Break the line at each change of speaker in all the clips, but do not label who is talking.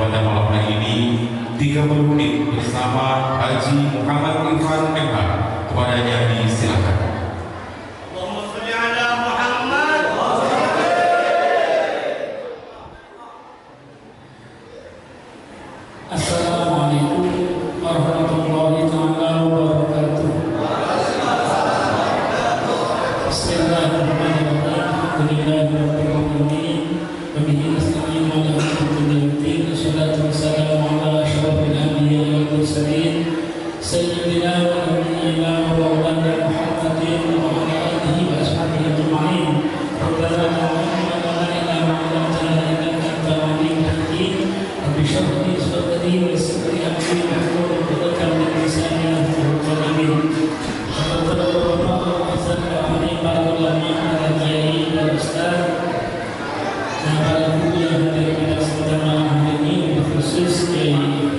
pada malam hari ini 30 menit bersama Haji Muhammad Irfan MH. Kepadanya disilakan.
Assalamualaikum warahmatullahi wabarakatuh. Bismillahirrahmanirrahim. Wabihi nasta'in wa ala kulli shay'in. Wassalatu wassalamu ala asyrafil anbiya'i wal mursalin sayyidina wa nabiyyina wa maulana Muhammadin wa ala alihi wa ashabihi ajma'in. Rabbana la ilaha illa anta innaka antal aliyyul hakim. Rabbi shrah li sadri wa yassir li amri wahlul 'uqdatam min lisani yafqahu qawli. Para ulama, para kiai, para ustaz, dan para guru yang hadir pada kesempatan malam hari ini, khusus Kiai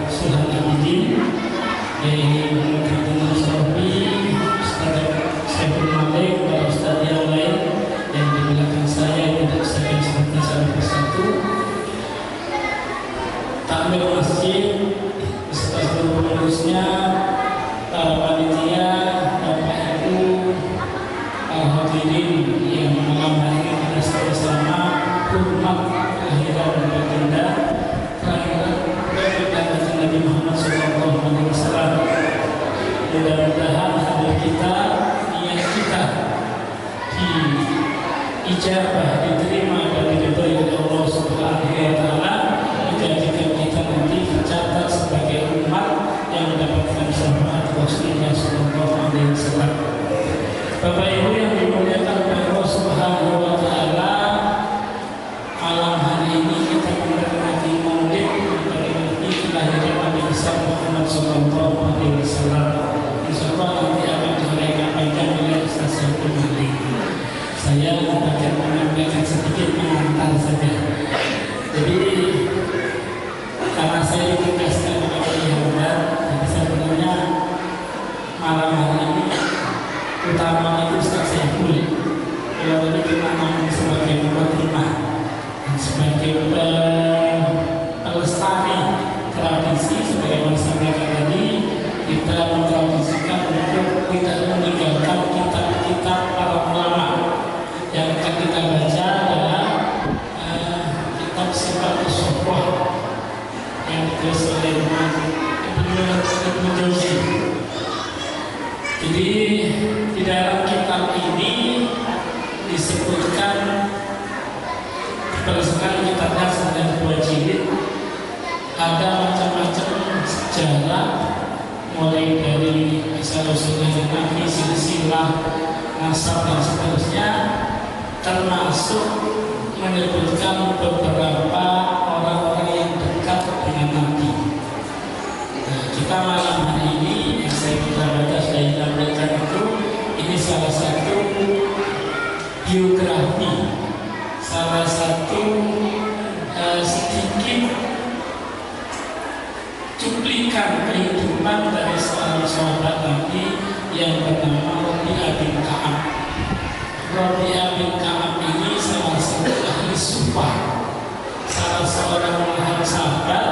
Suhan Abidin, Kiai Muhammad Sofi, Ustaz Saiful Malik, para ustaz yang lain yang di belakang saya tidak saya sebutkan satu persatu. Takmir masjid beserta seluruh pengurusnya, para panitia, Bapak Ibu, hadirin yang malam hari ini kita sama-sama hormat kelahiran dan baginda Nabi Muhammad SAW. Mudah-mudahan hadir kita, niat kita diijabah, diterima dan diridhoi oleh Allah Subhanahu wa Ta'ala, menjadikan kita nanti tercatat sebagai umat yang mendapatkan syafaat Rasulullah SAW. Bapak Ibu yang dimuliakan oleh Allah Subhanahu wa Ta'ala, malam hari ini kita memperingati Maulid kelahiran Nabi besar Muhammad sallallahu alaihi wasallam. Insyaallah nanti akan disampaikan oleh Ustaz Saiful Malik. Saya akan menyampaikan sedikit pengantar saja. Jadi karena saya ditugaskan oleh Yahya, jadi sebenarnya malam hari ini utama itu Ustaz Saiful. Kalau ini kita ngomong sebagai mukaddimah dan sebagai pelestari tradisi, sebagai masyarakat tadi kita mentradisikan untuk tidak meninggalkan kitab-kitab para ulama. Yang akan kita baca adalah kitab Sifatus Sofwah yang ditulis oleh Ibnu Jauzi. Jadi di dalam kitab ini disebutkan, berdasarkan kitabnya sudah 2 jilid, ada macam-macam sejarah mulai dari asal-usulnya Nabi, silsilah, nasab dan seterusnya, termasuk menyebutkan beberapa orang-orang yang dekat dengan Nabi. Nah, kita malam hari ini yang saya baca sudah ditampilkan itu, ini salah satu biografi, salah satu sedikit cuplikan kehidupan dari seorang sahabat Nabi yang bernama Rabi'ah bin Ka'ab. Rabi'ah bin Ka'ab ini salah satu ahli sufah, salah seorang sahabat.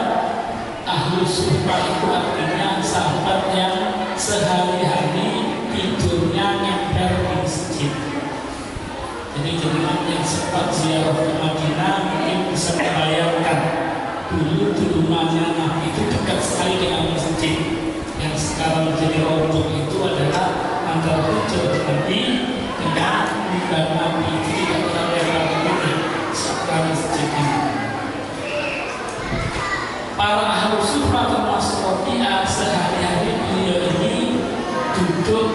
Ahli sufah itu artinya sahabat yang sehari-hari tidurnya nempel di masjid. Jadi jemaah yang sempat ziarah ke Madinah mungkin bisa membayangkan dulu di rumahnya Nabi itu dekat sekali dengan masjid. Yang sekarang menjadi rontok itu adalah antara hujur Nabi dengan mimbar Nabi, itu tidak pernah lewat sekarang masjid ini. Para ahli sufah termasuk Rabi'ah, sehari-hari beliau ini duduk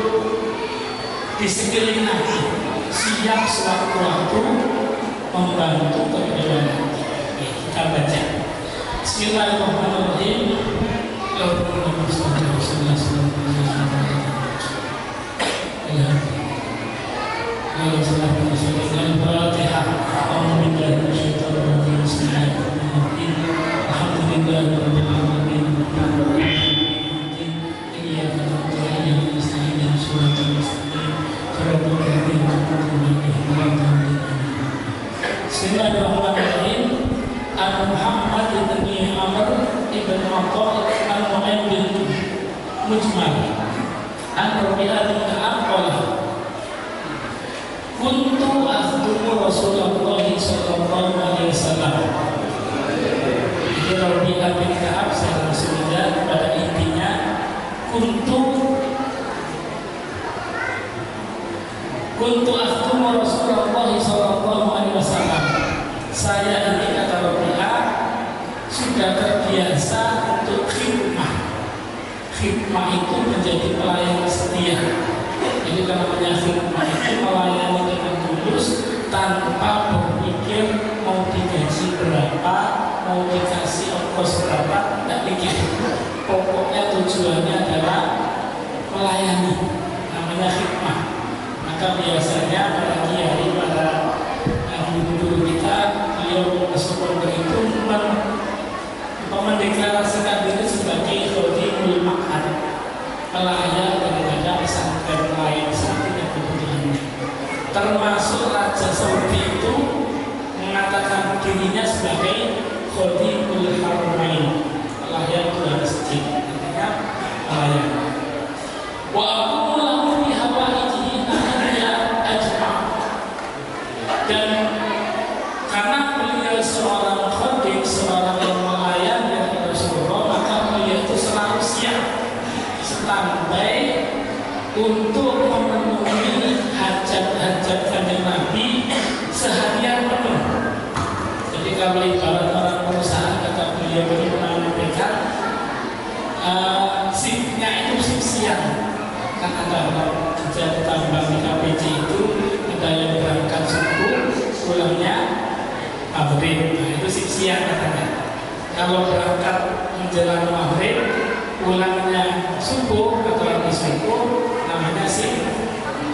di sekeliling Nabi, siap sewaktu-waktu membantu kehidupan Nabi. Kita baca. Bismillahirrahmanirrahim. Bismillahirrahmanirrahim. Muhammad mujmal. An-Rabi'ah bin Ka'ab qala kuntu akhdumu Rasulullah sallallahu alaihi wasallam. Jadi Rabi'ah bin Ka'ab saya Rasulullah pada intinya kuntu akhdumu Rasulullah sallallahu alaihi wasallam. Saya ini kata Rabi'ah sudah terbiasa untuk khidmah. Khidmah itu menjadi pelayan setia. Jadi namanya khidmah itu melayani dengan tulus tanpa berpikir mau digaji berapa, mau dikasih ongkos berapa, tidak pikir. Pokoknya tujuannya adalah melayani. Namanya khidmah. Maka biasanya para kiai, para guru kita, beliau masuk itu mendeklarasikan diri sebagai khodimul ma'had, pelayan daripada pesantren lain saat ini kebutuhannya. Termasuk Raja Saudi itu mengatakan dirinya sebagai khodimul haramain, pelayan dua masjid, artinya pelayan. Wa aqulu lahu bi hawaijihi ahliya ajma'. Dan karena beliau seorang khadim, seorang yang melayani Rasulullah, maka beliau itu selalu siap standby untuk memenuhi hajat-hajat kanjeng Nabi seharian penuh. Jadi kalau ibarat orang perusahaan, kata beliau ini pernah menyampaikan, shiftnya itu shift siang. Kan ada orang kerja tambang di KPJ itu ada yang berangkat subuh, pulangnya maghrib. Nah, itu shift siang katanya. Kalau berangkat menjelang maghrib, pulangnya subuh atau lagi subuh, namanya shift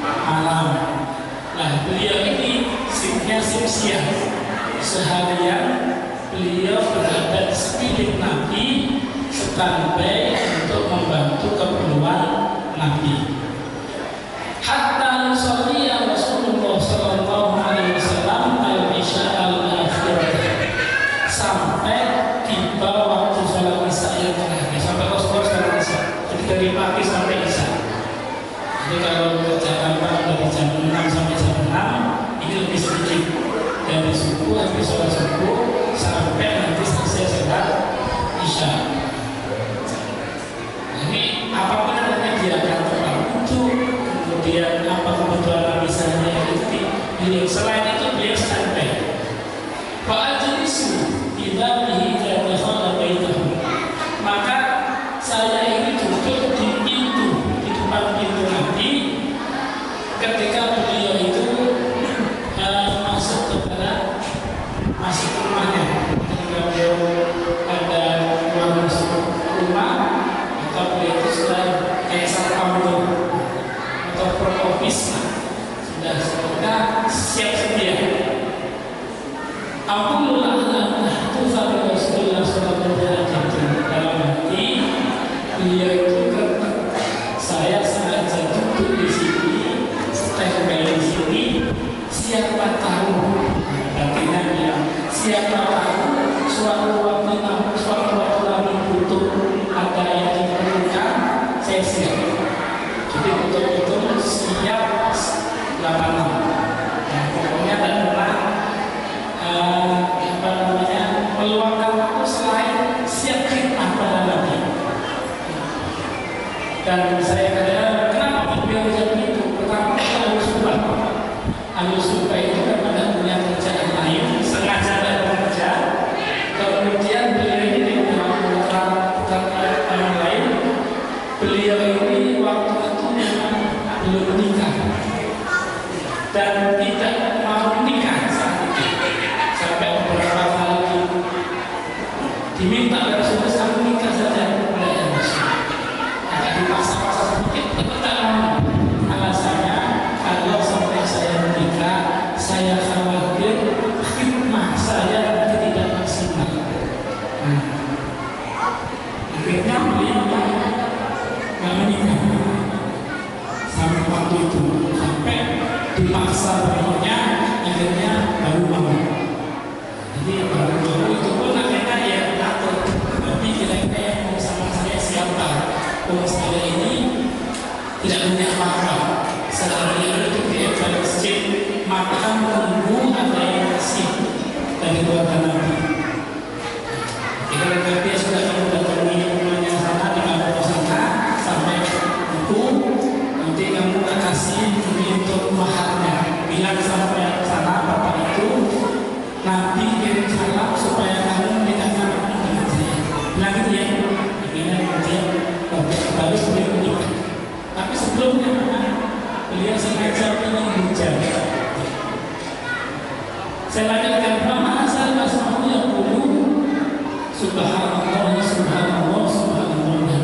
malam. Nah, beliau ini shiftnya shift siang. Seharian beliau berada di sekeliling Nabi, standby untuk membantu keperluan Nabi. Hatta nusalli Rasulullah sallallahu alaihi wasallam al-isya al-akhirah, sampai tiba waktu sholat isya yang terakhir, sampai Rasulullah sholat isya. Jadi dari pagi sampai isya. Jadi kalau kerjaan dari jam 6 sampai jam 6 ini lebih sedikit, dari subuh habis sholat subuh sampai nanti selesai sholat isya. Ini apapun yang dia akan terbantu, kemudian apa kebutuhan misalnya itu beliau. Selain itu beliau standby. Fa'ajlisu idza bihi dakhala baitahu. Maka saya ini duduk di pintu, di depan pintu Nabi ketika beliau itu masuk rumahnya. Ketika beliau ada keluar masuk rumah, maka beliau itu sudah kayak satpam atau propofis, sudah siap sedia. Alhamdulillah itu sampai Rasulullah sallallahu alaihi wasallam dalam hati beliau itu saya sengaja duduk di sini, standby di sini, siapa tahu, artinya dia siapa tahu suatu waktu kami butuh ada yang diperlukan, saya siap. Jadi betul-betul siap 86. Nah, pokoknya dan pernah meluangkan waktu selain siap khidmah pada Nabi. Dan saya kata, kenapa beliau jawab itu? Pertama, harus suka itu karena punya kerjaan lain, sengaja tidak bekerja. Kemudian beliau ini bukan lain. Beliau ini waktu itu memang belum nikah dan tidak mau nikah saat itu. Sampai beberapa kali diminta oleh Rasulullah kamu nikah saja, agak dipaksa-paksa sedikit, tetap tak mau. Alasannya kalau sampai saya menikah, saya khawatir khidmah saya nanti tidak maksimal. Akhirnya beliau nggak menikah sampai waktu itu, sampai dipaksa beliaunya, akhirnya baru mau. Jadi baru itu pun akhirnya ya takut, tapi kira-kira yang mau sama saya siapa? saya ini tidak punya apa-apa. Setelah itu dia ke masjid, maka menunggu ada yang kasih dari keluarga Nabi. Jika dia sudah mendatangi rumahnya sana dengan sana sampai itu, nanti kamu kasih untuk maharnya. Bilang sampai sana bapak itu, Nabi kirim salam supaya kamu menikahkan dengan saya. Bilang gitu ya. Akhirnya kemudian baru beliau menikah. Tapi sebelumnya beliau sengaja ingin menjaga. Saya lanjutkan, nama asal asmaul yang dulu Subhanallah, Subhanallah, Subhanallah.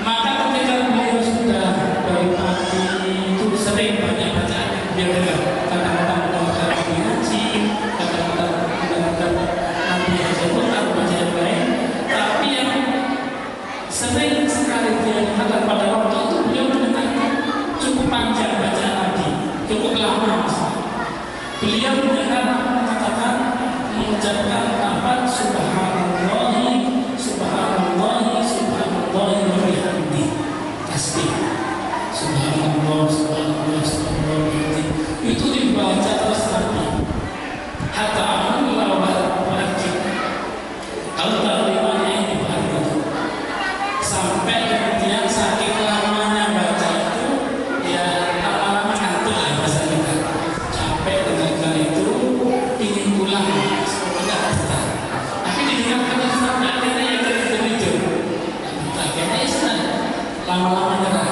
Maka ketika beliau sudah dari pagi itu sering banyak bacaan dia dengar kata-kata ngaji, kata-kata Nabi Haji Quran, baca yang lain. Tapi yang sering sekali dia katakan pada waktu itu beliau mendengar cukup panjang bacaan Nabi, cukup lama. Beliau mendengar katakan mengucapkan apa Subhanallah, Subhanallah, Subhanallah wa bihamdi. Tasbih. Subhanallah, Subhanallah, Subhanallah. Itu dibaca terus Nabi. Hatta Allah berarti. Kalau terlimanya ini berarti. Sampai kemudian saking lamanya baca itu, ya lama-lama ngantuk lah bahasa kita. Capek dengarkan itu, ingin pulang. Semuanya ada. Tapi didengarkan sampai akhirnya yang terhitung. Akhirnya Islam lama-lama nyerah.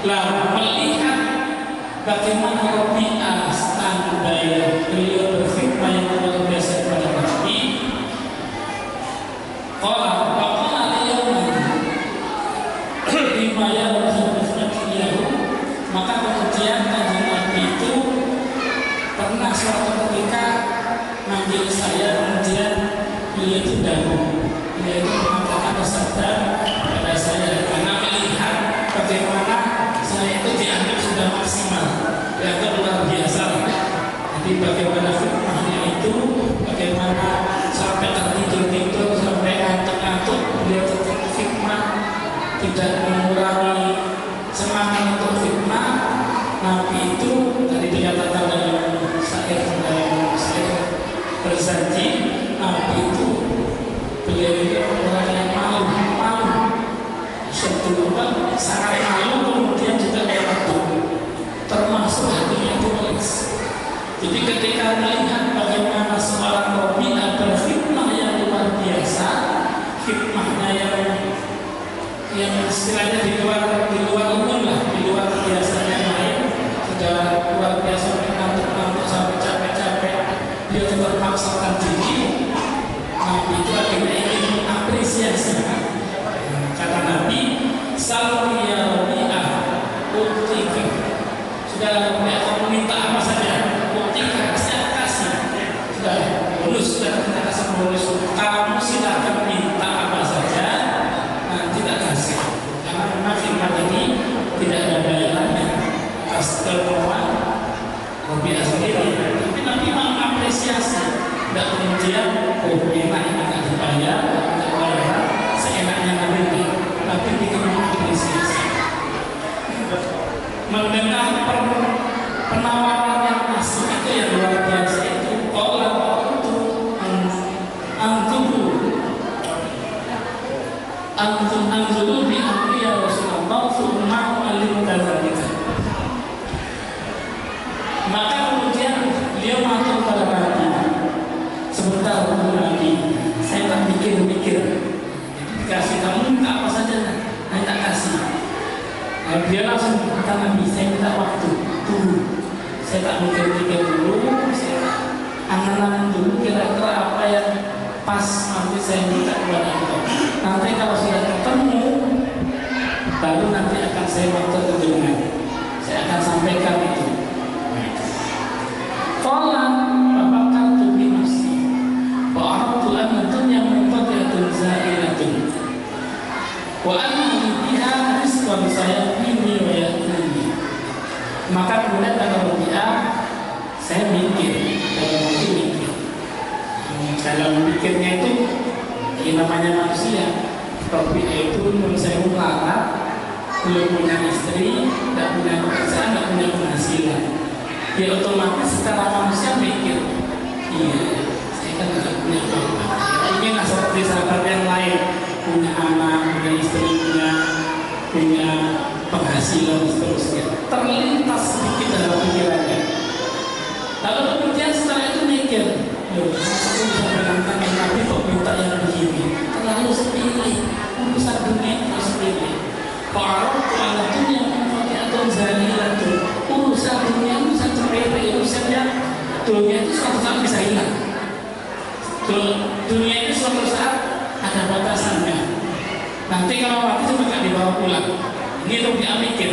Lah melihat bagaimana Rabi'ah standby beliau berfikmah yang luar biasa kepada Nabi. Qala al-yawma bima yarhamu, maka kemudian kanjeng Nabi itu pernah suatu ketika manggil saya, kemudian beliau itu beliau itu mengatakan bersabda pada saya karena melihat bagaimana saya itu dianggap sudah maksimal, dianggap luar biasa. Jadi bagaimana hikmahnya itu, bagaimana sampai tertidur-tidur, sampai ngantuk-ngantuk, beliau tetap hikmah, tidak mengurangi semangat untuk hikmah. Nabi itu dari dikatakan dalam syair berjanji, Nabi itu beliau itu orang yang malu, sangat malu, kemudian juga takut, termasuk hatinya itu meles. Jadi ketika melihat bagaimana seorang Rabi'ah berhikmah yang luar biasa, hikmahnya yang istilahnya di luar umum lah, di luar biasa yang lain, sudah luar biasa ngantuk-ngantuk sampai capek-capek, dia terpaksakan diri. Nabi itu akhirnya ingin mengapresiasi. Kata Nabi, Salmi ya Rabi'ah, utika. Sudah kamu minta apa saja, utika, saya kasih. Sudah bonus, sudah kita kasih bonus. Kamu silakan minta apa saja, nanti tak kasih. Karena memang firman ini tidak ada bayarannya atas kemauan Rabi'ah sendiri. Tapi Nabi mengapresiasi, tidak kemudian enak ini tak dibayar, tak bayar, seenaknya Nabi. Tapi kita mengapresiasi. Mendengar penawaran yang masuk itu yang luar biasa itu. Kalau itu antum bi amri ya Rasulullah summa alim dzalika. Maka kemudian beliau matur pada Nabi, sebentar Nabi, saya tak mikir-mikir. Dikasih kamu minta apa saja, saya tak kasih. Nah, dia langsung kata Nabi, saya minta waktu tunggu. Saya tak mikir-mikir dulu, saya angan-angan dulu kira-kira apa yang pas nanti saya minta kepada engkau. Nanti kalau sudah ketemu, baru nanti akan saya waktu dengan. Saya akan sampaikan itu. Qala bapak kartu binasi, bahwa Tuhan itu yang membuat zailatun. Wa anna biha rizqan saya ini wa yakuni. Maka kemudian kata Rabi'ah, saya mikir, dalam mikirnya itu Ini namanya manusia. Robi itu menurut saya melarat, belum punya istri, tidak punya pekerjaan, tidak punya penghasilan. Ya otomatis secara manusia mikir, iya, saya kan tidak punya apa-apa. Inginlah seperti sahabat yang lain, punya anak, punya istri, punya penghasilan seterusnya. Terlintas sedikit dalam pikirannya. Lalu kemudian setelah itu mikir, loh, aku bisa menantang yang Nabi kok minta yang begini, terlalu sepilih, urusan dunia itu sepilih. Kalau ala dunia atau zalilah itu urusan dunia, urusan sepele, urusannya dunia itu suatu saat bisa hilang. Dunia itu suatu saat ada batasannya. Nanti kalau mati cuma nggak dibawa pulang. Ini untuk dia mikir.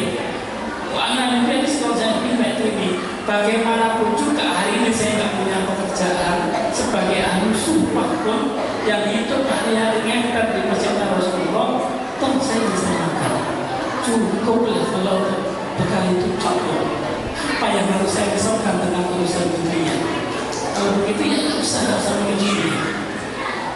Anak ini kalau saya pindah ini, bagaimanapun juga hari ini saya nggak punya pekerjaan sebagai ahli sumpah pun yang hidup hari-hari ngempet di masjid Rasulullah, toh saya bisa makan. Cukuplah kalau bekal itu cukup. Apa yang harus saya risaukan dengan urusan dunia? Kalau begitu ya nggak usah begini.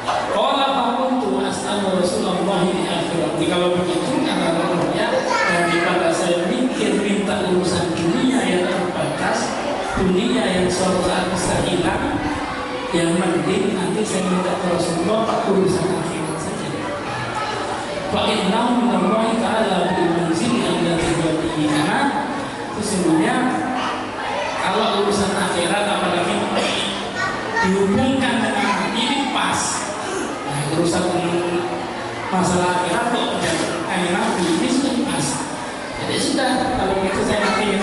Kalau apapun tuh asal Rasulullah di akhirat. Kalau begitu karena ya daripada saya mikir minta urusan dunia yang terbatas, dunia yang suatu saat bisa hilang, yang mending nanti saya minta ke Rasulullah urusan akhirat saja. Fa inna minallahi ta'ala bil manzil alladhi yatihi, karena sesungguhnya kalau urusan akhirat apalagi dihubungkan dengan ini pas. Nah, urusan masalah akhirat kok Nabi ini sudah pas. Jadi sudah, kalau itu saya nanti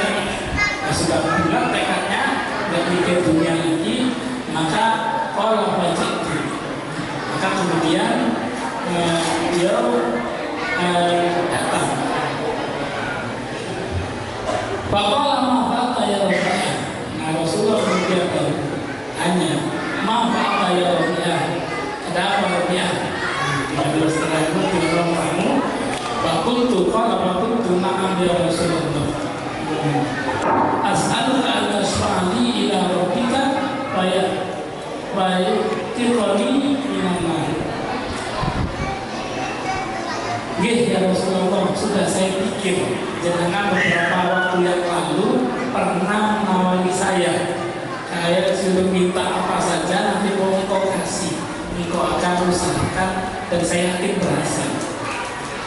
sudah bulat tekadnya, tidak mikir dunia lagi, maka kalau baca itu, maka kemudian beliau datang. Bapak lama apa ya Rasulullah? Nah Rasulullah kemudian hanya maaf apa ya Rasulullah? Ada apa Rasulullah? Pada setelah itu bilang kamu, bakultu kalau bakultu na'am ya Rasulullah. As'aluka an tasfa'ali ila rabbika baik tirani minamah. Nggih ya Rasulullah, sudah saya pikir jangan beberapa waktu yang lalu pernah nawari saya suruh minta apa saja nanti mau engkau kasih, engkau akan usahakan dan saya yakin berhasil.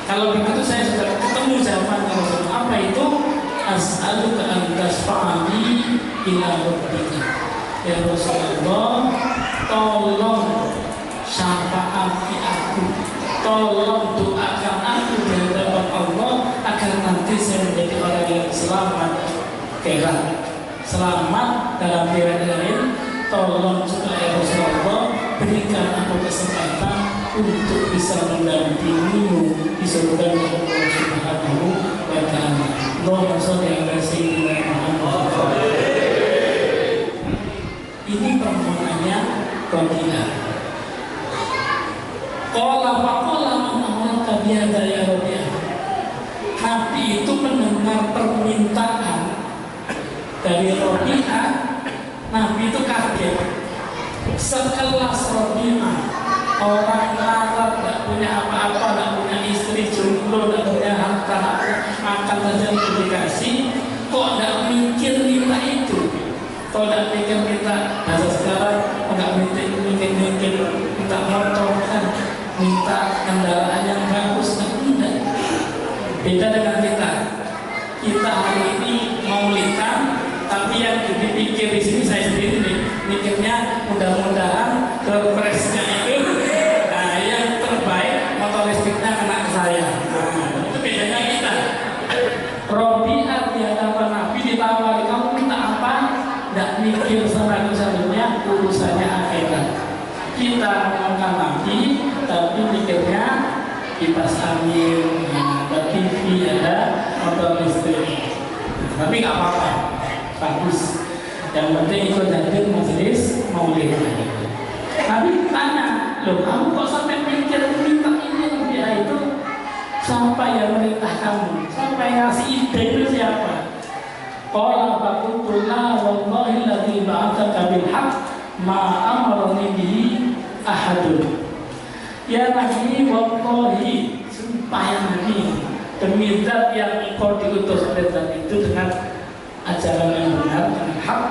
Kalau begitu saya sudah ketemu jawaban Rasulullah. Apa itu? As'aluka an tasfa'ali ila rabbika. Ya Rasulullah, tolong syafaati aku, tolong doakan aku di hadapan Allah agar nanti saya menjadi orang yang selamat kelak, selamat dalam diri lain. Tolong juga ya Rasulullah, berikan aku kesempatan untuk bisa mendampingimu di surga Allah Subhanahu wa ta'ala. Allahumma shalli ala sayyidina Muhammad. Ini permohonannya Rabbina. Qala faqala man amaraka bihadza ya Rabbi. Nabi itu mendengar permintaan dari Rabi'ah. Nabi itu kaget. Sekelas Rabi'ah, orang larat, tidak punya apa-apa, tidak punya istri, jomblo, tidak punya harta, makan saja dikasih, kok tidak mikir minta itu? Kok tidak mikir minta bahasa sekarang, nggak mikir minta motor kan, minta kendaraan yang bagus kan? Tidak. Beda dengan kita. Kita hari ini maulidan, tapi yang dipikir di sini saya sendiri nih, mikirnya mudah-mudahan kepresnya itu yang terbaik motor listriknya kena ke saya. Nah, itu bedanya kita. Rabi'ah di hadapan Nabi ditawari, kamu minta apa? Tidak mikir satu-satunya urusannya akhirat. Kita mengangkat Nabi, tapi mikirnya kipas angin, ada TV, ada motor listrik. Tapi nggak apa-apa, bagus. Yang penting ikut hadir majelis maulid. Nabi tanya, loh kamu kok sampai mikir minta ini dia itu? Siapa yang merintah kamu? Siapa yang ngasih ide itu siapa? Qala faqultu la wallahi alladhi ba'athaka bil haqq ma amarani bihi ahadun. Ya Nabi, wallahi, sumpah ya Nabi, demi zat yang engkau diutus oleh zat itu dengan ajaran yang benar, dengan hak,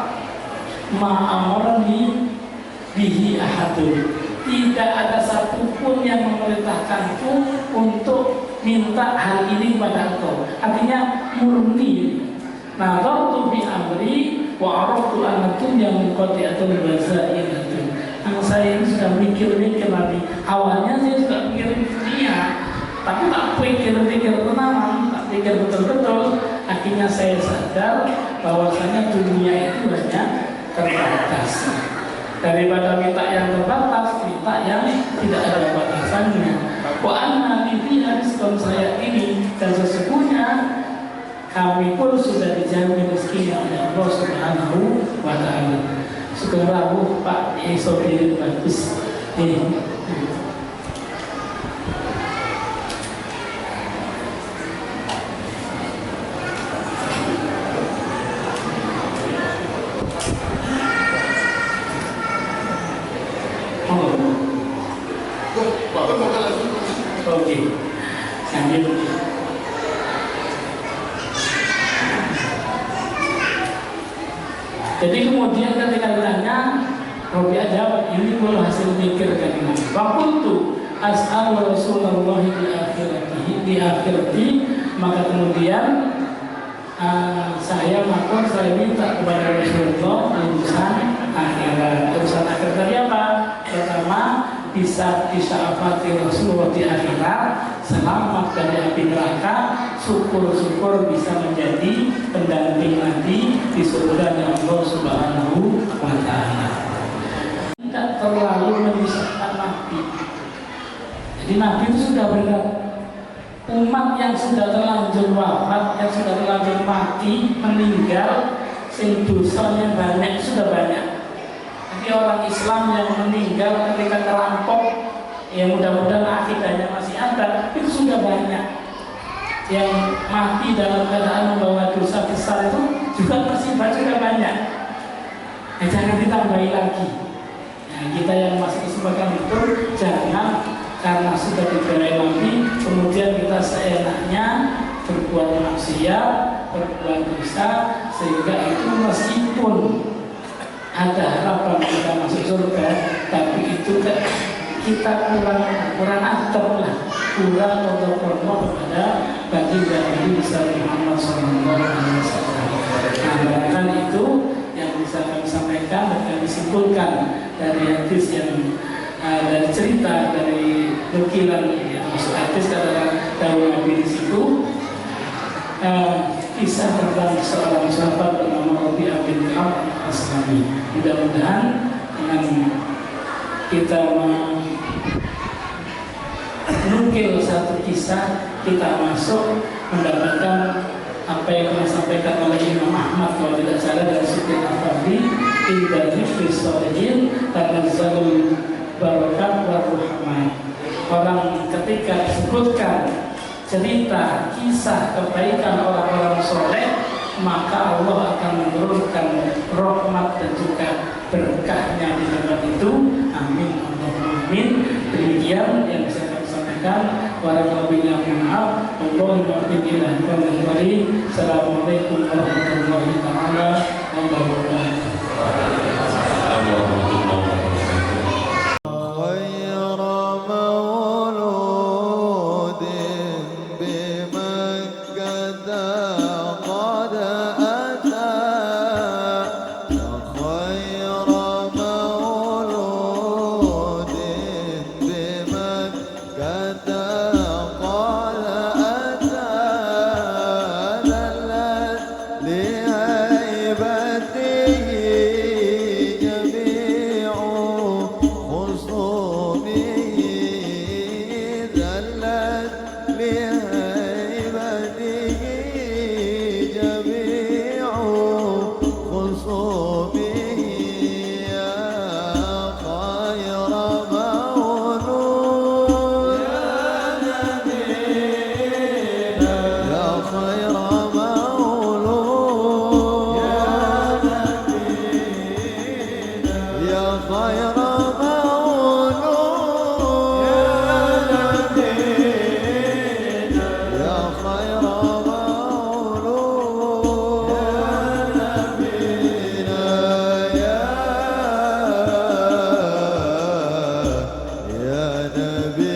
ma'amurni bihi ahadun, tidak ada satupun yang memerintahkanku untuk minta hal ini pada engkau. Artinya murni. Nazartu bi amri wa araftu annakum yang qati'atul bazair itu. Saya ini sudah mikir-mikir Nabi. Awalnya saya sudah mikir dunia, tapi tak pikir-pikir tenang, tak pikir betul-betul. Akhirnya saya sadar bahwasanya dunia itu hanya terbatas. Daripada minta yang terbatas, minta yang tidak ada batasannya. Wa anna bi rizqan saya ini, dan sesungguhnya kami pun sudah dijamin rezeki oleh Allah Subhanahu wa Ta'ala. Sugeng rawuh Pak Isodir bagus. Oke. Sambil jadi kemudian ketika ditanya, Robi jawab, ini pun hasil mikir kan ini. Wakuntu as'al Rasulullah di akhirati, maka kemudian saya minta kepada Rasulullah urusan akhirat. Urusan akhirat tadi apa? Pertama, bisa disyafaati Rasulullah di akhirat, selamat dari api neraka, syukur-syukur bisa menjadi pendamping nanti di surga Allah Subhanahu wa Ta'ala. Tidak terlalu menyusahkan Nabi. Jadi Nabi itu sudah berat. Umat yang sudah terlanjur wafat, yang sudah terlanjur mati, meninggal, sing dosanya banyak, sudah banyak. Jadi orang Islam yang meninggal ketika terampok, ya mudah-mudahan akidahnya masih ada, itu sudah banyak. Yang mati dalam keadaan membawa dosa besar itu juga masih banyak. Jangan ditambahi lagi. Nah, kita yang masih kesempatan itu jangan karena sudah diberi Nabi, kemudian kita seenaknya berbuat maksiat, berbuat dosa, sehingga itu meskipun ada harapan kita masuk surga, tapi itu kita kurang adab lah, kurang kontrol kepada baginda Nabi Muhammad SAW. Nah, barangkali itu yang bisa kami sampaikan dan kami simpulkan dari hadis yang dari cerita dari nukilan yang masuk hadis katakan dahulu Nabi di situ. Kisah tentang seorang sahabat bernama Rabi'ah bin Ka'ab Al-Aslami. Mudah-mudahan dengan kita menukil satu kisah, kita masuk mendapatkan apa yang disampaikan oleh Imam Ahmad kalau tidak salah dari Siti Al-Fadli Indah Rifri Solihin Tanazzalul Barakat Warahmah. Orang ketika disebutkan cerita kisah kebaikan orang-orang soleh, maka Allah akan menurunkan rahmat dan juga berkahnya di tempat itu. Amin Allahumma amin. Demikian yang bisa kami sampaikan. Warahmatullahi wabarakatuh. Assalamualaikum warahmatullahi wabarakatuh.
نبي